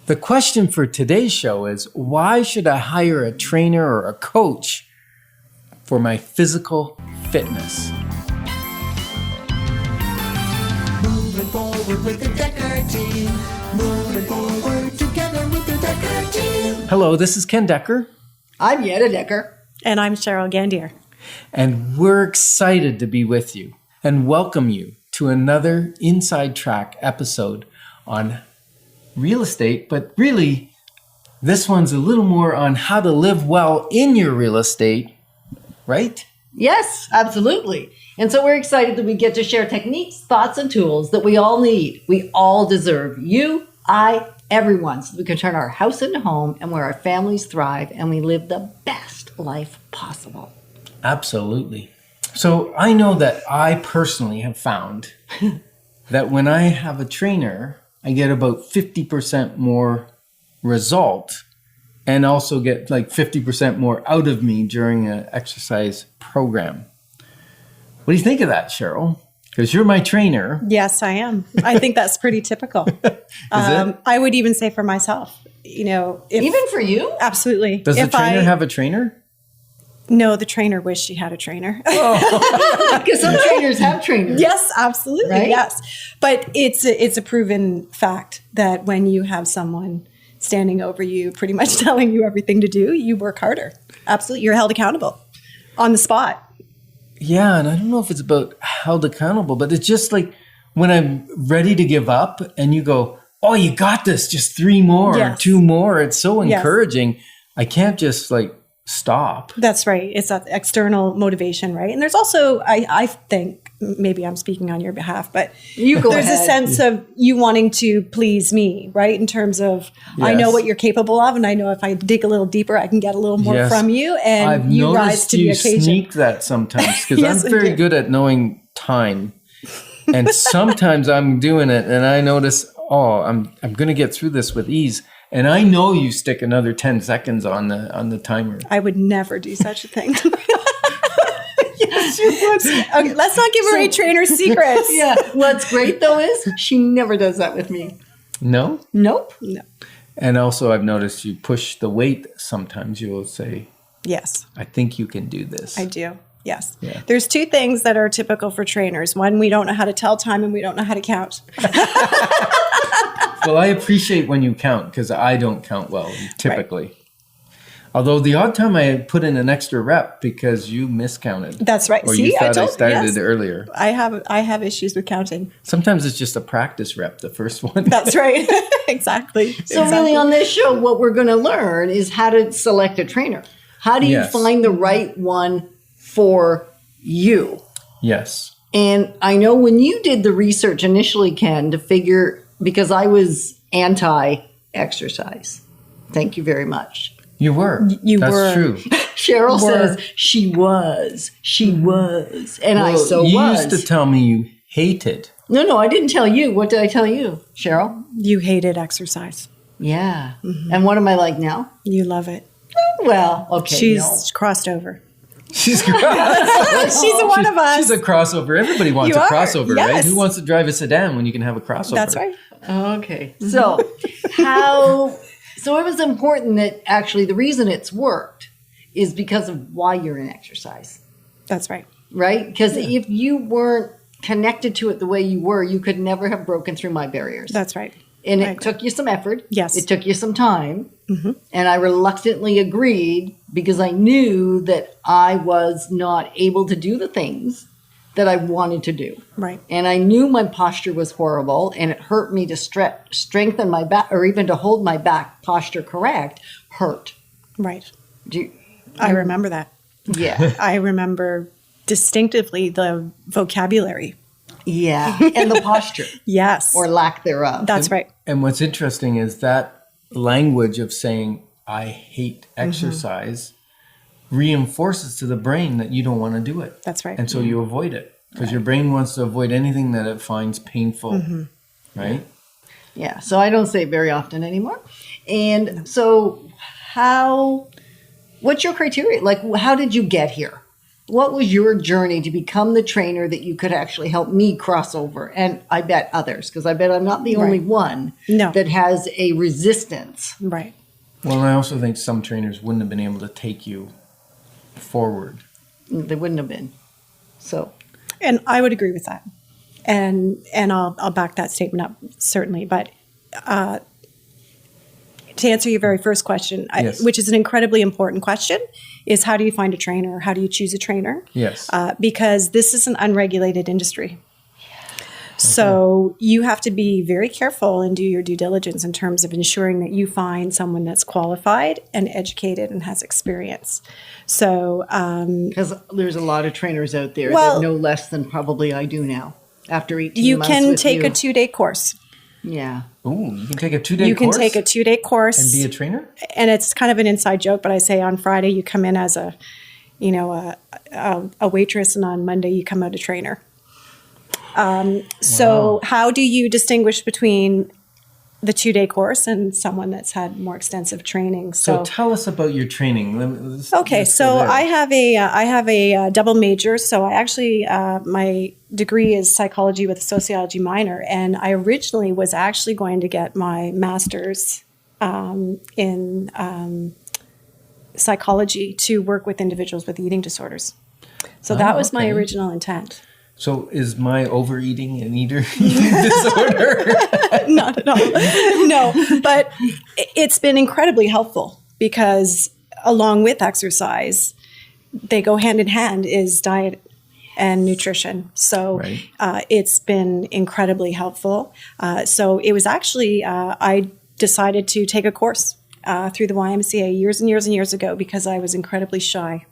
The question for today's show is, why should I hire a trainer or a coach for my physical fitness? Moving forward with the Decker team. Moving forward together with the Decker team. Hello, this is Ken Decker. I'm Yetta Decker. And I'm Cheryl Gandier. And we're excited to be with you and welcome you to another Inside Track episode on real estate, but really, this one's a little more on how to live well in your real estate, right? Yes, absolutely. And so we're excited that we get to share techniques, thoughts, and tools that we all need. We all deserve. You, I, everyone, so that we can turn our house into home and where our families thrive and we live the best life possible. Absolutely. So I know that I personally have found that when I have a trainer, I get about 50% more result and also get like 50% more out of me during an exercise program. What do you think of that, Cheryl? Because you're my trainer. Yes, I am. I think that's pretty typical. I would even say for myself, Even for you? Absolutely. Does the trainer have a trainer? No, the trainer wished she had a trainer. Because some trainers have trainers. Yes, absolutely. Right? Yes. But it's a proven fact that when you have someone standing over you, pretty much telling you everything to do, you work harder. Absolutely. You're held accountable on the spot. Yeah, and I don't know if it's about held accountable, but it's just like when I'm ready to give up and you go, oh, you got this, just 3 more, Yes. 2 more. It's so Yes. encouraging. I can't just stop. That's right. It's that external motivation, right? And there's also, I think, maybe I'm speaking on your behalf, but You go there's ahead. a sense of you wanting to please me, right? In terms of, I know Yes. what you're capable of, and I know if I dig a little deeper, I can get a little more Yes. from you, and I've you rise noticed to the you occasion. sneak that sometimes because Yes, I'm I very do. good at knowing time. And sometimes I'm doing it and I notice, I'm going to get through this with ease. And I know you stick another 10 seconds on the timer. I would never do such a thing. Yes, you would. Okay, let's not give away trainer secrets. Yeah. What's great, though, is she never does that with me. No? Nope. No. And also I've noticed you push the weight. Sometimes you'll say, Yes, I think you can do this. I do. Yes. Yeah. There's 2 things that are typical for trainers. One, we don't know how to tell time, and we don't know how to count. Well, I appreciate when you count because I don't count well typically. Right. Although the odd time I put in an extra rep because you miscounted. That's right. Or See, you thought I started yes. earlier. I have issues with counting. Sometimes it's just a practice rep, the first one. That's right. Exactly. So really on this show, what we're going to learn is how to select a trainer. How do you Yes. find the right one for you? Yes. And I know when you did the research initially, Ken, to figure, because I was anti-exercise. Thank you very much. You were. You That's were. true. Cheryl says she was. And I You was. used to tell me you hated. No, I didn't tell you. What did I tell you, Cheryl? You hated exercise. Yeah. And what am I like now? You love it. Well, okay. She's crossed over. She's She's one of us. She's a crossover. Everybody wants You a are, crossover, right? yes. Who wants to drive a sedan when you can have a crossover? That's right. Okay. So so it was important that actually the reason it's worked is because of why you're in exercise, That's right. right? Because if you weren't connected to it the way you were, you could never have broken through my barriers. That's right. And I it agree. took you some effort. Yes. It took you some time. And I reluctantly agreed because I knew that I was not able to do the things that I wanted to do. Right. And I knew my posture was horrible and it hurt me to strengthen my back or even to hold my back posture correct hurt. Right. Do I remember that. yeah. I remember distinctively the vocabulary. Yeah. And the posture Yes. or lack thereof. That's right. And what's interesting is that language of saying, I hate exercise, reinforces to the brain that you don't want to do it. That's right. And so you avoid it because your brain wants to avoid anything that it finds painful, right? Yeah. So I don't say it very often anymore. And so what's your criteria? Like, how did you get here? what was your journey to become the trainer that you could actually help me cross over? And I bet others, because I bet I'm not the only one No. that has a resistance. Right. Well, I also think some trainers wouldn't have been able to take you forward. They wouldn't have been. So, And I would agree with that. And I'll back that statement up, certainly. But to answer your very first question, Yes. which is an incredibly important question, is how do you find a trainer? How do you choose a trainer? Yes. Because this is an unregulated industry. So you have to be very careful and do your due diligence in terms of ensuring that you find someone that's qualified and educated and has experience. So because there's a lot of trainers out there Well- that know less than probably I do now after 18 you months can with take you. a 2-day course. Yeah. Ooh, you can take a 2-day You can course take a 2-day course. and be a trainer? And it's kind of an inside joke, but I say on Friday you come in as a waitress, and on Monday you come out a trainer. So how do you distinguish between the 2-day course and someone that's had more extensive training? So tell us about your training. Let's Okay, go so there. I have a double major. So I actually my degree is psychology with a sociology minor, and I originally was actually going to get my master's in psychology to work with individuals with eating disorders. So that was my okay. original intent. So is my overeating an eating disorder? Not at all. No, but it's been incredibly helpful because along with exercise, they go hand in hand, is diet and nutrition. So Right. It's been incredibly helpful. So it was actually, I decided to take a course through the YMCA years and years and years ago because I was incredibly shy.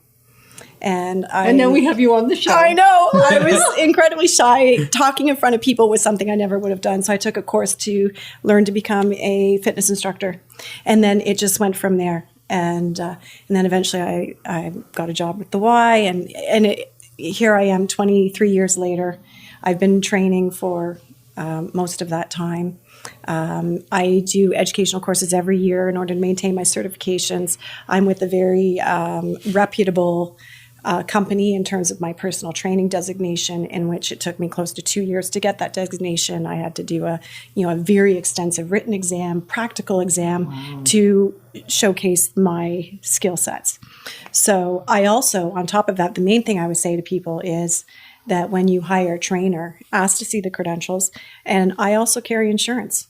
And now we have you on the show. I know. I was incredibly shy. Talking in front of people was something I never would have done. So I took a course to learn to become a fitness instructor. And then it just went from there. And then eventually I got a job with the Y. And here I am 23 years later. I've been training for most of that time. I do educational courses every year in order to maintain my certifications. I'm with a very reputable company in terms of my personal training designation, in which it took me close to 2 years to get that designation. I had to do a very extensive written exam, practical exam to showcase my skill sets. So I also, on top of that, the main thing I would say to people is that when you hire a trainer, ask to see the credentials. And I also carry insurance.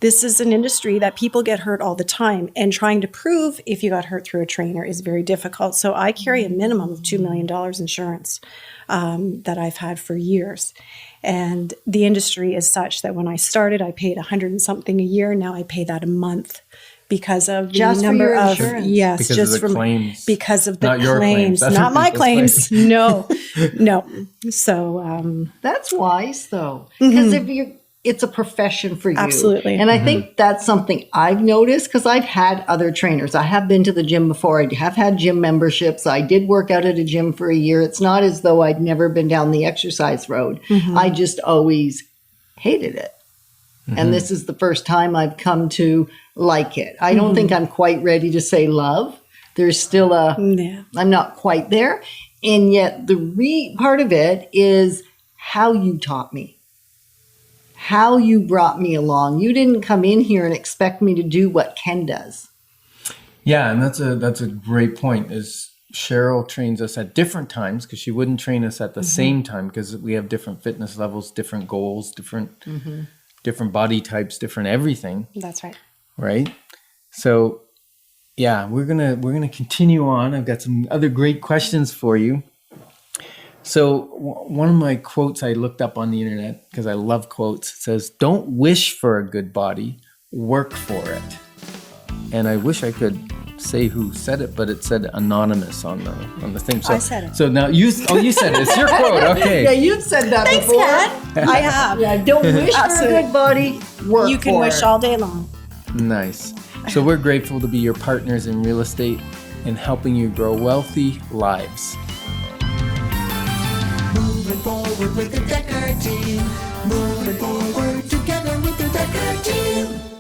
This is an industry that people get hurt all the time, and trying to prove if you got hurt through a trainer is very difficult. So I carry a minimum of $2 million insurance that I've had for years. And the industry is such that when I started, I paid 100 and something a year. Now I pay that a month because of the Just for number your of insurance? yes, Because just of the from claims. because of the Not your claims. claims, Other not my people's claims. claims. No. So That's wise, though, because if it's a profession for you. Absolutely. And I think that's something I've noticed because I've had other trainers. I have been to the gym before. I have had gym memberships. I did work out at a gym for a year. It's not as though I'd never been down the exercise road. I just always hated it. And this is the first time I've come to like it. I don't think I'm quite ready to say love. There's still yeah. I'm not quite there. And yet the part of it is how you taught me, how you brought me along. You didn't come in here and expect me to do what Ken does. Yeah, and that's a great point. Is Cheryl trains us at different times because she wouldn't train us at the same time because we have different fitness levels, different goals, different body types, different everything. That's right. Right? So yeah, we're gonna continue on. I've got some other great questions for you. So one of my quotes I looked up on the internet because I love quotes says, "Don't wish for a good body, work for it." And I wish I could say who said it, but it said anonymous on the thing. So, I said it. So now you said it. It's your quote. Okay. Yeah, you've said that Thanks, before. Kat. I have. Yeah, don't wish for a Absolutely. good body, work You can for wish it. all day long. Nice. So we're grateful to be your partners in real estate and helping you grow wealthy lives. Moving forward with the Decker team. Moving forward together with the Decker team.